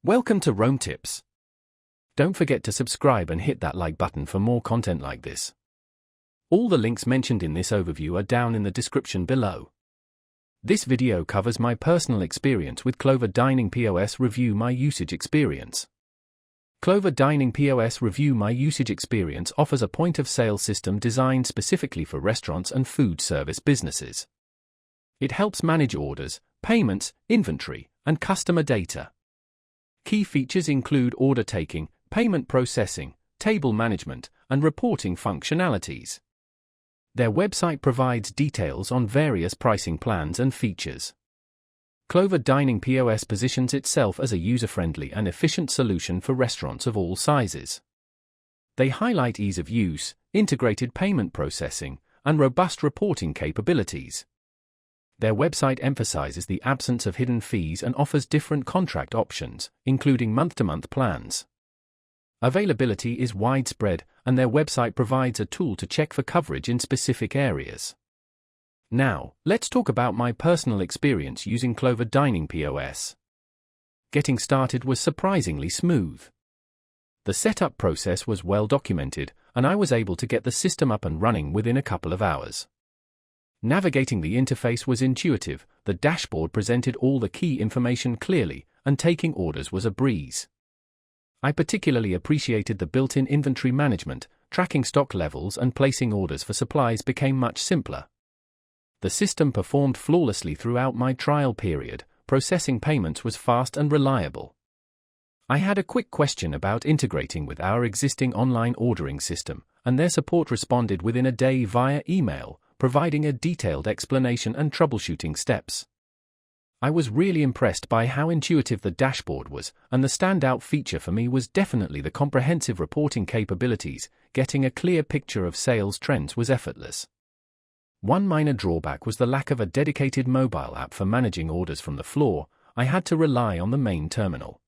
Welcome to Rome Tips. Don't forget to subscribe and hit that like button for more content like this. All the links mentioned in this overview are down in the description below. This video covers my personal experience with Clover Dining POS. Review my usage experience. Clover Dining POS Review My Usage Experience offers a point-of-sale system designed specifically for restaurants and food service businesses. It helps manage orders, payments, inventory, and customer data. Key features include order taking, payment processing, table management, and reporting functionalities. Their website provides details on various pricing plans and features. Clover Dining POS positions itself as a user-friendly and efficient solution for restaurants of all sizes. They highlight ease of use, integrated payment processing, and robust reporting capabilities. Their website emphasizes the absence of hidden fees and offers different contract options, including month-to-month plans. Availability is widespread, and their website provides a tool to check for coverage in specific areas. Now, let's talk about my personal experience using Clover Dining POS. Getting started was surprisingly smooth. The setup process was well documented, and I was able to get the system up and running within a couple of hours. Navigating the interface was intuitive, the dashboard presented all the key information clearly, and taking orders was a breeze. I particularly appreciated the built-in inventory management, tracking stock levels and placing orders for supplies became much simpler. The system performed flawlessly throughout my trial period, processing payments was fast and reliable. I had a quick question about integrating with our existing online ordering system, and their support responded within a day via email, providing a detailed explanation and troubleshooting steps. I was really impressed by how intuitive the dashboard was, and the standout feature for me was definitely the comprehensive reporting capabilities. Getting a clear picture of sales trends was effortless. One minor drawback was the lack of a dedicated mobile app for managing orders from the floor. I had to rely on the main terminal.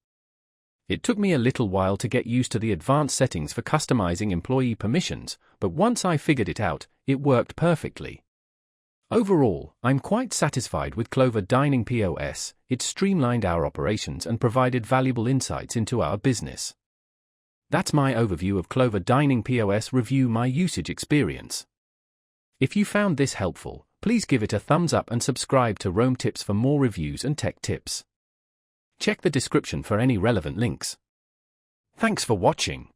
It took me a little while to get used to the advanced settings for customizing employee permissions, but once I figured it out, it worked perfectly. Overall, I'm quite satisfied with Clover Dining POS. It streamlined our operations and provided valuable insights into our business. That's my overview of Clover Dining POS. Review my usage experience. If you found this helpful, please give it a thumbs up and subscribe to Rome Tips for more reviews and tech tips. Check the description for any relevant links. Thanks for watching.